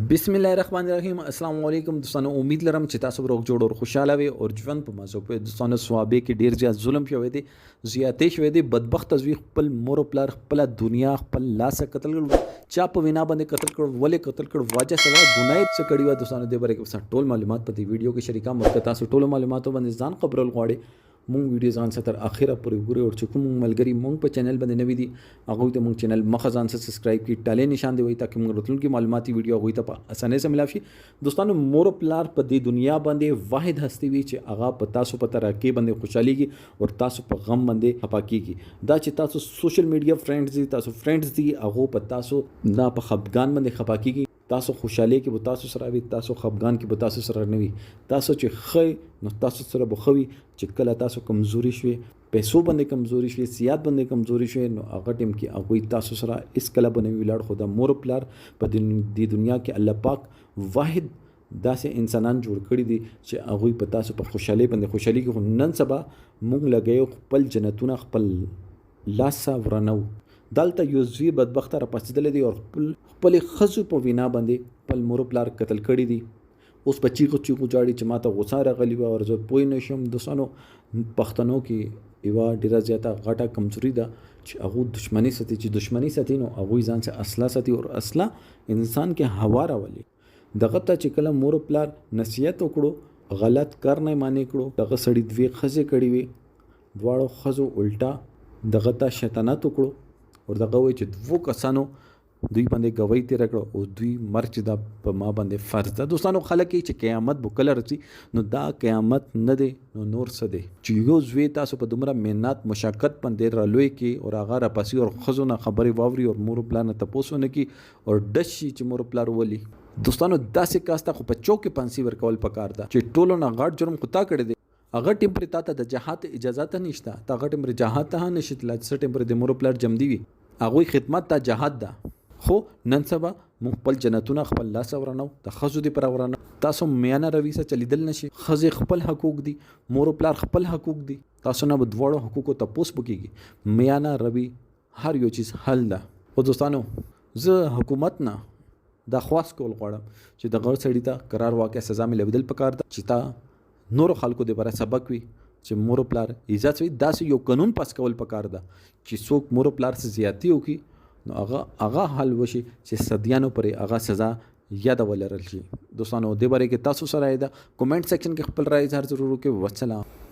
बिस्मिल्लाहिर्रहमानिर्रहीम अस्सलाम वालेकुम दोस्तों। उम्मीद लरम چې تاسو روغ جوړ او خوشاله وي او ژوند په مزو په دوستانو سوابې کې ډیر زیات ظلم شوی دی، زیاتې شوی دی، بدبخت زوی خپل مور او پلار خپل دنیا خپل لاس قتل کړ، چا په وینا باندې قتل کړ، ولې قتل کړ، واجه سوا ګناه څه کړی و دوستانو دې باره کې ټول معلومات په دې ویډیو کې شریکه مو تاسو ټول معلوماتو باندې ځان خبرول غواړي مونږ ویډیو ځان سره تر اخره پورې ګوري او چې کوم ملګری مونږ په چینل باندې نوی دي هغه ته مونږ چینل مخه ځان سره سبسکرایب کی ټاله نشان دی وي تاکي مونږ راتلونکي معلوماتي ویډیو هغه ته په اسانه سره ملاوي شي دوستانو مور پلار په دې دنیا باندې واحد هستی وي چې هغه په تاسو په ترقی باندې خوشحاليږي او تاسو په غم باندې خپه کیږي دا چې تاسو سوشل میډیا فرینډز دي تاسو فرینډز دي هغه په تاسو نه په خپګان باندې خپه کیږي تاسو خوشحالي کې به تاسو سره وي تاسو خپګان کې به تاسو سره نه وي تاسو چې خې نو تاسو سره به خوي چې کله تاسو کمزوري شوي پیسو باندې کمزوري شوي سیاحت باندې کمزوري شوي نو هغه ټیم کې هغه تاسو سره اس کله باندې ویلاړ خو د مور پلار په دې دنیا کې الله پاک واحد داسې انسانان جوړ کړي دي چې هغه په تاسو په خوشحالي باندې خوشحالي کې نن سبا مونږ لګیو خپل جنتونه خپل لاسه ورنو دلته یو زوی بدبخت را پاسېدل دي او خپل خزو په وینا باندې خپل مور پلار قتل کړي دي اوس په چیغو جاړي چې ماته غوسه راغلی و او زه پوه نشم دوستانو پښتنو کې یوه ډیره زیاته غټه کمزوري ده چې هغه دشمنی ساتي چې دشمنی ساتي نو هغه ځان څخه اصله ساتي او اصله انسان کې هوا راولي دغه ته چې کله مور پلار نصیحت وکړو غلط کار نه مانی کړو دغه سړی دوی خزه کړي وي دواړو خزو الټا دغه ته شیطانت وکړو او دغه وای چې دوه کسانو دوی باندې گواہی تیر کړو او دوی مرچ دا په ما باندې فرض ده دوستانو خلک چې قیامت به کله رسي نو دا قیامت نه دی نو نور څه دی چې یو زوی تاسو په دومره مهنت مشقت باندې رالوي کې او هغه را پاسي او خزونه خبري واوري او مور پلان ته پوسونه کې او دشي چې مور پلار ولي دوستانو داسې کاسته خو په چوک پانسی ورکول پکار ده چې ټولو نه غاټ جرم خطا کړی دی هغه ټیم پر تاته د جهاد اجازه نشته تا هغه ټیم پر جهاد ته نشي تلای څه ټیم پر د مور پلار جمع دی وي هغه خدمت ته جهاد ده خو نن سبا مونږ خپل جنتونه خپل لاس ورنو د خزو دی پر ورنو تاسو میانه روي سره چلیدل نشي خزه خپل حقوق دي مور پلار خپل حقوق دي تاسو نه بدوړو حقوقو ته پوس بکیږي میانه روي هر یو چیز حل ده او دوستانو زه حکومت نه دا خواست کول غواړم چې د غړ سړی ته قرار واقع سزا ملویدل پکار ده چې تا نور خلکو د بره سبق وي چې مور پلار عزت وي داسې یو قانون پاس کول پکار ده چې څوک مور پلار سره زیاتی وکي نو هغه حل وشي چې صدیانو پرې هغه سزا یاد ولرل شي دوستانو دې باره کې تاسو سره دا کمنټ سیکشن کې خپل رائے اظهار ضرور وکړئ والسلام